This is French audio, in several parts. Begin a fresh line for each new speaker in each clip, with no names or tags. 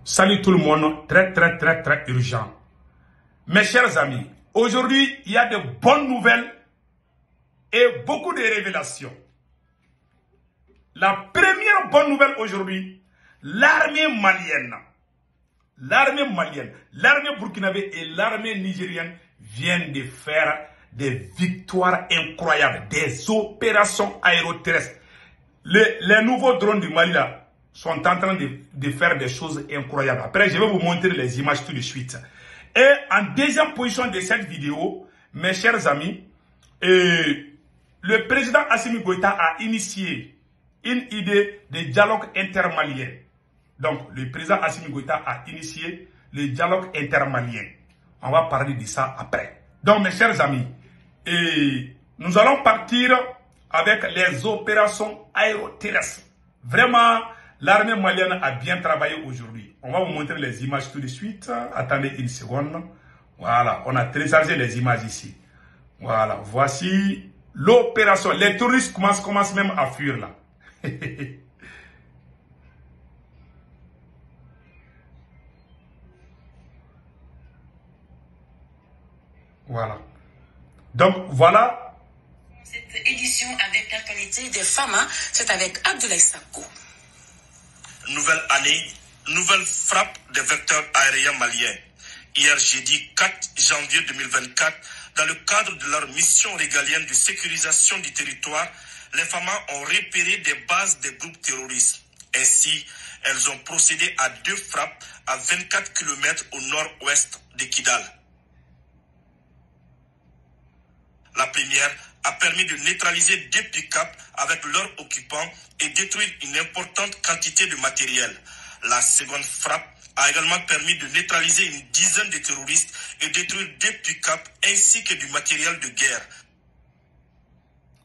Salut tout le monde, très urgent. Mes chers amis, aujourd'hui, il y a de bonnes nouvelles et beaucoup de révélations. La première bonne nouvelle aujourd'hui, l'armée malienne, l'armée burkinabé et l'armée nigérienne viennent de faire des victoires incroyables, des opérations aéroterrestres. Les nouveaux drones du Mali là, sont en train de faire des choses incroyables. Après, je vais vous montrer les images tout de suite. Et en deuxième position de cette vidéo, mes chers amis, le président Assimi Goïta a initié une idée de dialogue intermalien. Donc, le président Assimi Goïta a initié le dialogue intermalien. On va parler de ça après. Donc, mes chers amis, nous allons partir avec les opérations aéroterrestres. Vraiment, l'armée malienne a bien travaillé aujourd'hui. On va vous montrer les images tout de suite. Attendez une seconde. Voilà, on a téléchargé les images ici. Voilà, voici l'opération. Les touristes commencent même à fuir là. Voilà. Donc, voilà.
Cette édition avec l'actualité des femmes, c'est avec Abdoulaye Sako.
Nouvelle année, nouvelle frappe des vecteurs aériens maliens. Hier jeudi 4 janvier 2024, dans le cadre de leur mission régalienne de sécurisation du territoire, les FAMA ont repéré des bases des groupes terroristes. Ainsi, elles ont procédé à 2 frappes à 24 km au nord-ouest de Kidal. La première a permis de neutraliser 2 pick-up avec leurs occupants et détruire une importante quantité de matériel. La seconde frappe a également permis de neutraliser une dizaine de terroristes et détruire 2 pick-up ainsi que du matériel de guerre.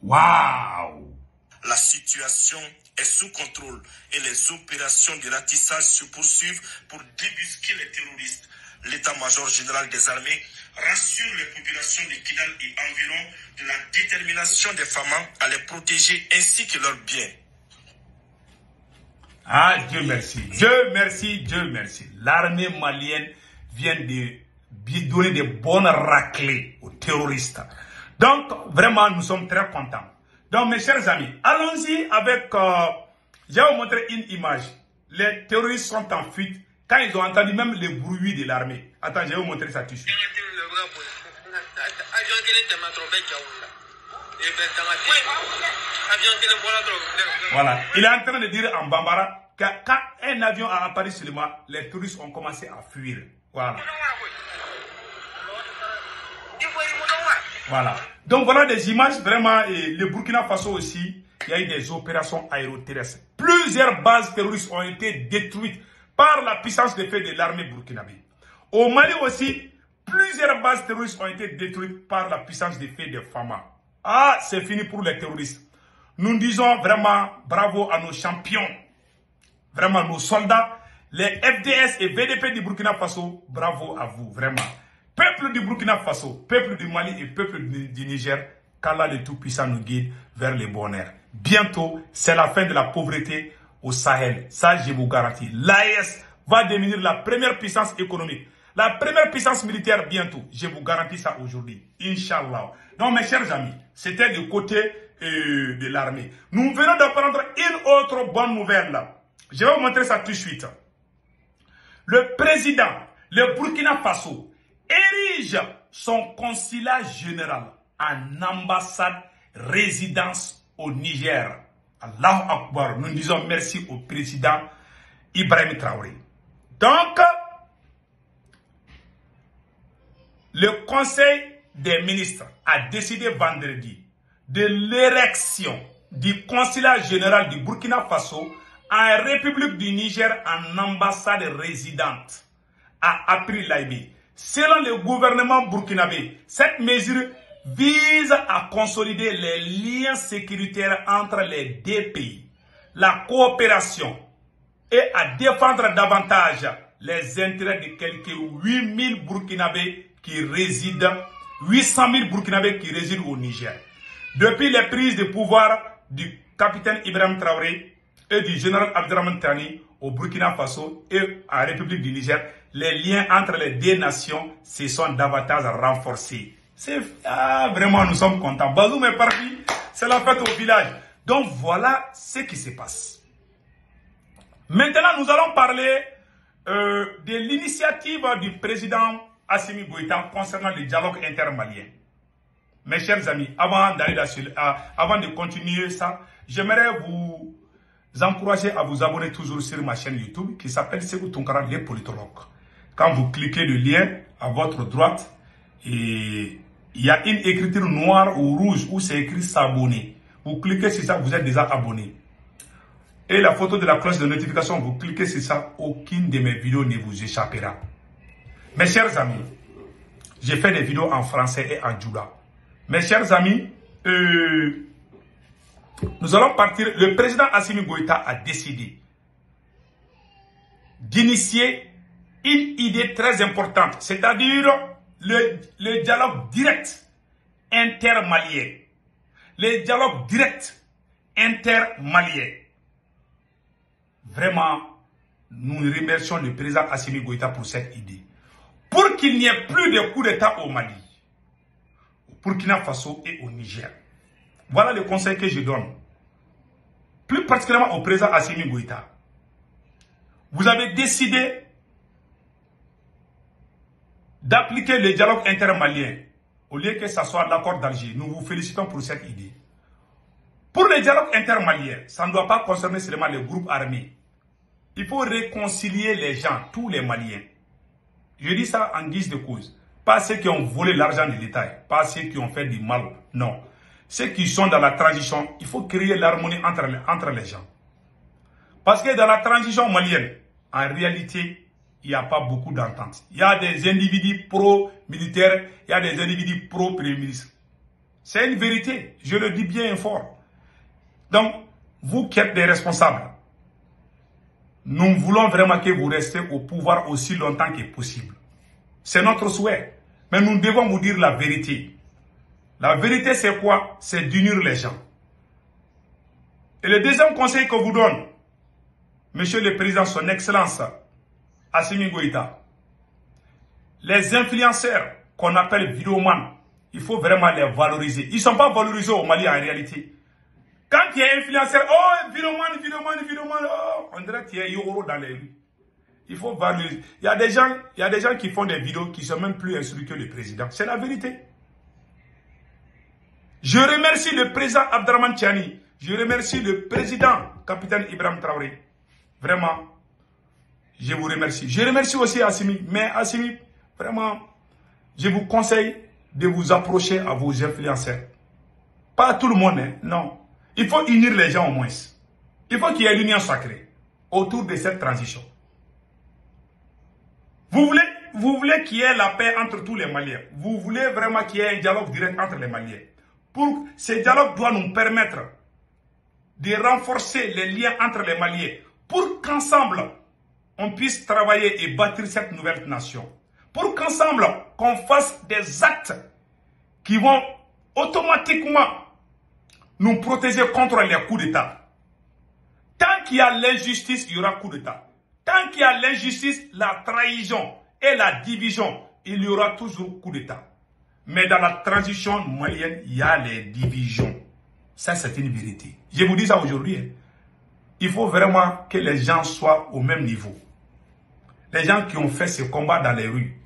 Waouh!
La situation est sous contrôle et les opérations de ratissage se poursuivent pour débusquer les terroristes. L'état-major général des armées rassure les populations de Kidal et environ de la détermination des femmes à les protéger ainsi que leurs biens.
Ah, Dieu merci. Dieu merci, Dieu merci. L'armée malienne vient de donner de bonnes raclées aux terroristes. Donc, vraiment, nous sommes très contents. Donc, mes chers amis, allons-y avec... je vais vous montrer une image. Les terroristes sont en fuite quand ils ont entendu même le bruit de l'armée. Attends, je vais vous montrer ça tout de suite. Voilà. Il est en train de dire en Bambara que quand un avion a apparu seulement, les touristes ont commencé à fuir. Voilà. Voilà. Donc voilà des images vraiment. Et le Burkina Faso aussi, il y a eu des opérations aéroterrestres. Plusieurs bases terroristes ont été détruites par la puissance de feu de l'armée burkinabé. Au Mali aussi, plusieurs bases terroristes ont été détruites par la puissance de feu des FAMA. Ah, c'est fini pour les terroristes. Nous disons vraiment bravo à nos champions, vraiment nos soldats, les FDS et VDP du Burkina Faso, bravo à vous, vraiment. Peuple du Burkina Faso, peuple du Mali et peuple du Niger, qu'Allah le Tout-Puissant nous guide vers le bonheur. Bientôt, c'est la fin de la pauvreté au Sahel. Ça, je vous garantis. L'AES va devenir la première puissance économique, la première puissance militaire bientôt. Je vous garantis ça aujourd'hui. Inch'Allah. Donc, mes chers amis, c'était du côté de l'armée. Nous venons d'apprendre une autre bonne nouvelle là. Je vais vous montrer ça tout de suite. Le président, le Burkina Faso, érige son consulat général en ambassade résidence au Niger. Allahu Akbar. Nous disons merci au président Ibrahim Traoré. Donc, le Conseil des ministres a décidé vendredi de l'érection du consulat général du Burkina Faso en République du Niger en ambassade résidente à April-Laïbi. Selon le gouvernement burkinabé, cette mesure vise à consolider les liens sécuritaires entre les 2 pays, la coopération et à défendre davantage les intérêts de quelques 8 000 Burkinabés qui résident, 800 000 Burkinabés qui résident au Niger. Depuis les prises de pouvoir du capitaine Ibrahim Traoré et du général Abderrahmane Tani au Burkina Faso et en République du Niger, les liens entre les deux nations se sont davantage renforcés. C'est vraiment, nous sommes contents. Bazoum est parti, c'est la fête au village. Donc voilà ce qui se passe. Maintenant, nous allons parler de l'initiative du président Assimi Goïta concernant le dialogue intermalien. Mes chers amis, avant de continuer ça, j'aimerais vous encourager à vous abonner toujours sur ma chaîne YouTube qui s'appelle Sekou Tunkara, les politologues. Quand vous cliquez le lien à votre droite, et il y a une écriture noire ou rouge où c'est écrit s'abonner. Vous cliquez sur ça, vous êtes déjà abonné. Et la photo de la cloche de notification, vous cliquez sur ça, aucune de mes vidéos ne vous échappera. Mes chers amis, j'ai fait des vidéos en français et en djoula. Mes chers amis, nous allons partir. Le président Assimi Goïta a décidé d'initier une idée très importante, c'est-à-dire le dialogue direct intermalien. Le dialogue direct intermalien. Vraiment, nous remercions le président Assimi Goïta pour cette idée. Pour qu'il n'y ait plus de coups d'État au Mali, au Burkina Faso et au Niger. Voilà le conseil que je donne. Plus particulièrement au président Assimi Goïta. Vous avez décidé d'appliquer le dialogue intermalien au lieu que ce soit l'accord d'Alger. Nous vous félicitons pour cette idée. Pour le dialogue intermalien, ça ne doit pas concerner seulement les groupes armés. Il faut réconcilier les gens, tous les Maliens. Je dis ça en guise de cause. Pas ceux qui ont volé l'argent de l'État, pas ceux qui ont fait du mal, non. Ceux qui sont dans la transition, il faut créer l'harmonie entre les gens. Parce que dans la transition malienne, en réalité, il n'y a pas beaucoup d'entente. Il y a des individus pro-militaires, il y a des individus pro-premier ministre. C'est une vérité, je le dis bien et fort. Donc, vous qui êtes des responsables, nous voulons vraiment que vous restiez au pouvoir aussi longtemps que possible. C'est notre souhait. Mais nous devons vous dire la vérité. La vérité, c'est quoi? C'est d'unir les gens. Et le deuxième conseil que vous donne, Monsieur le Président, son Excellence, Assimi Goïta, les influenceurs qu'on appelle vidéomans, il faut vraiment les valoriser. Ils ne sont pas valorisés au Mali en réalité. Quand il y a influenceur, oh, vidéoman, oh, on dirait qu'il y a Yoro dans les rues. Il faut valoriser. Il y a des gens qui font des vidéos qui ne sont même plus instruits que le président. C'est la vérité. Je remercie le président Abdraman Tchani. Je remercie le président, capitaine Ibrahim Traoré. Vraiment, je vous remercie. Je remercie aussi Assimi. Mais Assimi, vraiment, je vous conseille de vous approcher à vos influenceurs. Pas tout le monde, hein, non. Il faut unir les gens au moins. Il faut qu'il y ait l'union sacrée autour de cette transition. Vous voulez qu'il y ait la paix entre tous les Maliens. Vous voulez vraiment qu'il y ait un dialogue direct entre les Maliens. Pour ce dialogue doit nous permettre de renforcer les liens entre les Maliens pour qu'ensemble, on puisse travailler et bâtir cette nouvelle nation. Pour qu'ensemble, qu'on fasse des actes qui vont automatiquement nous protéger contre les coups d'État. Tant qu'il y a l'injustice, il y aura coup d'État. Tant qu'il y a l'injustice, la trahison et la division, il y aura toujours coup d'État. Mais dans la transition malienne, il y a les divisions. Ça, c'est une vérité. Je vous dis ça aujourd'hui. Hein. Il faut vraiment que les gens soient au même niveau. Les gens qui ont fait ce combat dans les rues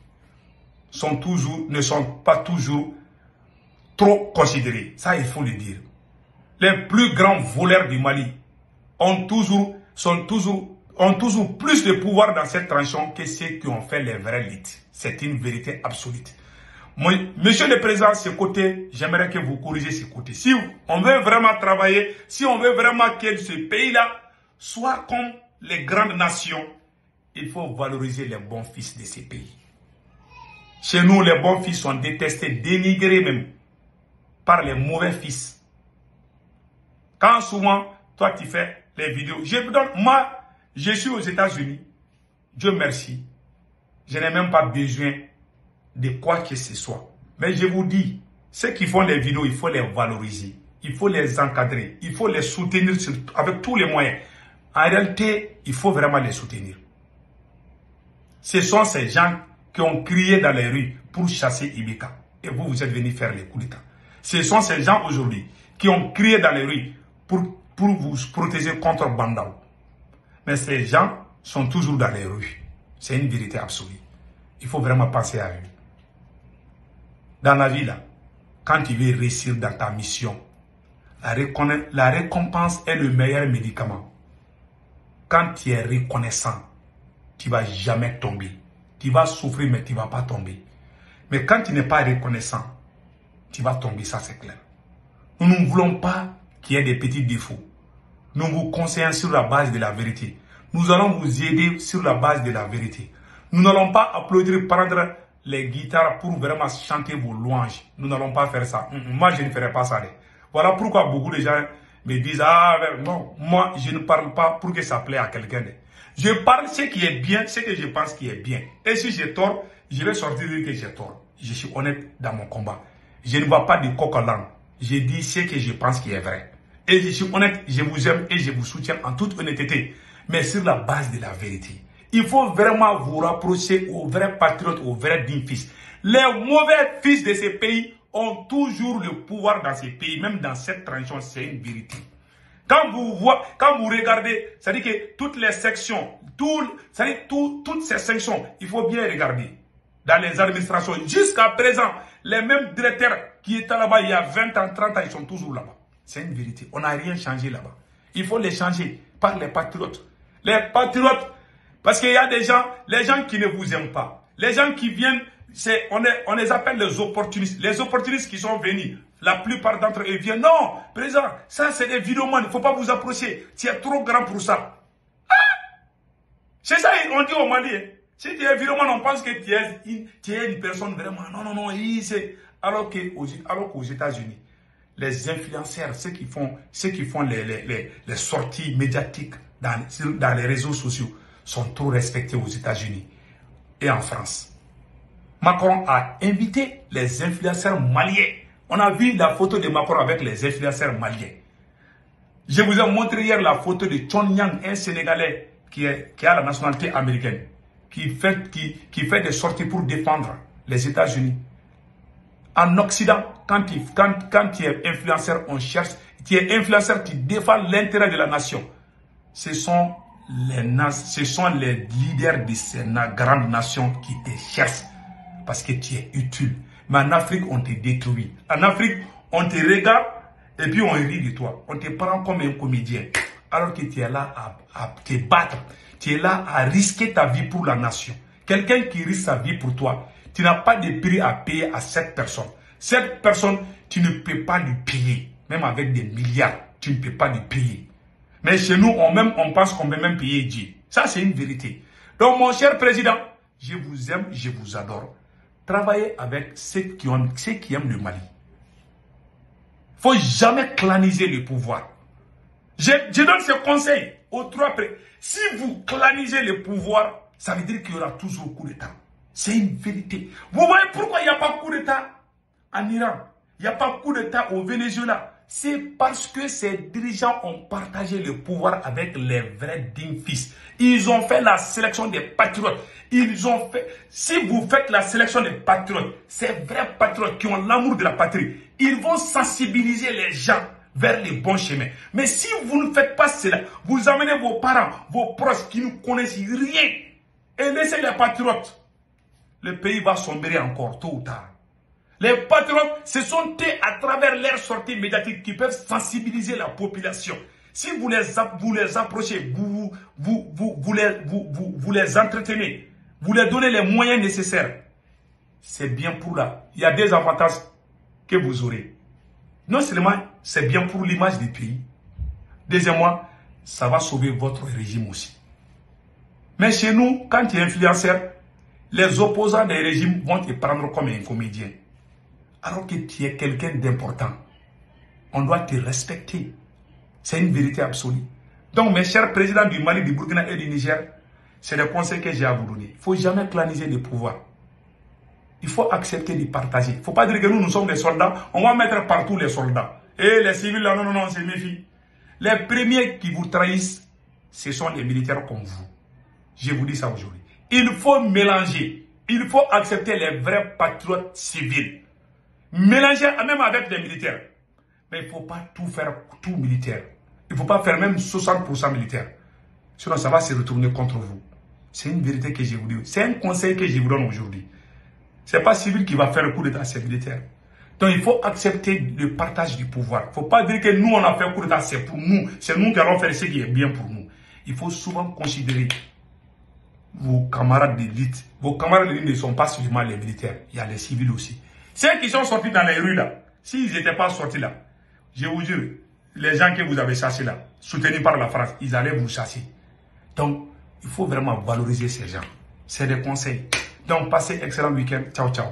ne sont pas toujours trop considérés. Ça, il faut le dire. Les plus grands voleurs du Mali ont toujours plus de pouvoir dans cette transition que ceux qui ont fait les vrais luttes. C'est une vérité absolue. Monsieur le Président, ce côté, j'aimerais que vous corrigez ce côté. Si on veut vraiment travailler, si on veut vraiment que ce pays-là soit comme les grandes nations, il faut valoriser les bons fils de ces pays. Chez nous, les bons fils sont détestés, dénigrés même, par les mauvais fils. Quand souvent, toi tu fais les vidéos, moi, je suis aux États-Unis, Dieu merci, je n'ai même pas besoin de quoi que ce soit. Mais je vous dis, ceux qui font les vidéos, il faut les valoriser, il faut les encadrer, il faut les soutenir avec tous les moyens. En réalité, il faut vraiment les soutenir. Ce sont ces gens qui ont crié dans les rues pour chasser Ibeka. Et vous, vous êtes venus faire les coups d'État. Ce sont ces gens aujourd'hui qui ont crié dans les rues pour vous protéger contre Bandao. Mais ces gens sont toujours dans les rues. C'est une vérité absolue. Il faut vraiment penser à eux. Dans la vie, là, quand tu veux réussir dans ta mission, la récompense est le meilleur médicament. Quand tu es reconnaissant, tu ne vas jamais tomber. Tu vas souffrir, mais tu ne vas pas tomber. Mais quand tu n'es pas reconnaissant, tu vas tomber, ça c'est clair. Nous ne voulons pas qu'il y ait des petits défauts. Nous vous conseillons sur la base de la vérité. Nous allons vous aider sur la base de la vérité. Nous n'allons pas applaudir, prendre les guitares pour vraiment chanter vos louanges. Nous n'allons pas faire ça. Moi, je ne ferai pas ça. Voilà pourquoi beaucoup de gens me disent, ah non, moi, je ne parle pas pour que ça plaît à quelqu'un. Je parle ce qui est bien, ce que je pense qui est bien. Et si j'ai tort, je vais sortir dire que j'ai tort. Je suis honnête dans mon combat. Je ne vois pas de coq à l'âne. Je dis ce que je pense qui est vrai. Et je suis honnête, je vous aime et je vous soutiens en toute honnêteté. Mais sur la base de la vérité. Il faut vraiment vous rapprocher aux vrais patriotes, aux vrais dignes fils. Les mauvais fils de ces pays ont toujours le pouvoir dans ces pays, même dans cette transition, c'est une vérité. Quand vous regardez, c'est-à-dire que toutes les sections, toutes ces sections, il faut bien regarder. Dans les administrations, jusqu'à présent, les mêmes directeurs qui étaient là-bas il y a 20 ans, 30 ans, ils sont toujours là-bas. C'est une vérité. On n'a rien changé là-bas. Il faut les changer par les patriotes. Les patriotes, parce qu'il y a des gens, les gens qui ne vous aiment pas. Les gens qui viennent, on les appelle les opportunistes. Les opportunistes qui sont venus, la plupart d'entre eux viennent. Non, président, ça c'est des vidéomans, il ne faut pas vous approcher. Tu es trop grand pour ça. Ah! C'est ça, on dit au Mali. Si tu es vidéoman, on pense que tu es une personne vraiment. Non, alors qu'aux États-Unis, les influenceurs, ceux qui font les sorties médiatiques dans les réseaux sociaux, sont trop respectés aux États-Unis et en France. Macron a invité les influenceurs maliens. On a vu la photo de Macron avec les influenceurs maliens. Je vous ai montré hier la photo de Chon Yang, un Sénégalais qui a la nationalité américaine, qui fait des sorties pour défendre les États-Unis. En Occident, quand tu es influenceur, on cherche. Tu es influenceur, tu défends l'intérêt de la nation. Ce sont les leaders de ces grandes nations qui te cherchent parce que tu es utile. Mais en Afrique, on te détruit. En Afrique, on te regarde et puis on rit de toi. On te prend comme un comédien. Alors que tu es là à te battre. Tu es là à risquer ta vie pour la nation. Quelqu'un qui risque sa vie pour toi, tu n'as pas de prix à payer à cette personne. Cette personne, tu ne peux pas lui payer. Même avec des milliards, tu ne peux pas lui payer. Mais chez nous, on pense qu'on peut même payer Dieu. Ça, c'est une vérité. Donc, mon cher président, je vous aime, je vous adore. Travaillez avec ceux qui aiment le Mali. Il ne faut jamais claniser le pouvoir. Je donne ce conseil aux trois près. Si vous clanisez le pouvoir, ça veut dire qu'il y aura toujours coup d'État. C'est une vérité. Vous voyez pourquoi il n'y a pas de coup d'État en Iran? Il n'y a pas de coup d'État au Venezuela. C'est parce que ces dirigeants ont partagé le pouvoir avec les vrais dignes fils. Ils ont fait la sélection des patriotes. Si vous faites la sélection des patriotes, ces vrais patriotes qui ont l'amour de la patrie, ils vont sensibiliser les gens vers les bons chemins. Mais si vous ne faites pas cela, vous amenez vos parents, vos proches qui ne connaissent rien et laissez les patriotes, le pays va sombrer encore tôt ou tard. Les patriotes, ce sont eux à travers leurs sorties médiatiques qui peuvent sensibiliser la population. Si vous les approchez, vous les entretenez, vous les donnez les moyens nécessaires, c'est bien pour là. Il y a des avantages que vous aurez. Non seulement c'est bien pour l'image du pays, deuxièmement, ça va sauver votre régime aussi. Mais chez nous, quand tu es influenceur, les opposants des régimes vont te prendre comme un comédien. Alors que tu es quelqu'un d'important. On doit te respecter. C'est une vérité absolue. Donc, mes chers présidents du Mali, du Burkina et du Niger, c'est le conseil que j'ai à vous donner. Il ne faut jamais claniser le pouvoir. Il faut accepter de partager. Il ne faut pas dire que nous sommes des soldats. On va mettre partout les soldats. Et les civils, là, non, c'est méfie. Les premiers qui vous trahissent, ce sont les militaires comme vous. Je vous dis ça aujourd'hui. Il faut mélanger. Il faut accepter les vrais patriotes civils. Mélanger même avec les militaires. Mais il ne faut pas tout faire, tout militaire. Il ne faut pas faire même 60% militaire. Sinon, ça va se retourner contre vous. C'est une vérité que je vous dis. C'est un conseil que je vous donne aujourd'hui. Ce n'est pas civil qui va faire le coup d'état, c'est militaire. Donc, il faut accepter le partage du pouvoir. Il ne faut pas dire que nous, on a fait un coup d'état, c'est pour nous. C'est nous qui allons faire ce qui est bien pour nous. Il faut souvent considérer vos camarades d'élite. Vos camarades d'élite ne sont pas seulement les militaires. Il y a les civils aussi. Ceux qui sont sortis dans les rues là, s'ils n'étaient pas sortis là, je vous jure, les gens que vous avez chassés là, soutenus par la France, ils allaient vous chasser. Donc, il faut vraiment valoriser ces gens. C'est des conseils. Donc, passez excellent week-end. Ciao, ciao.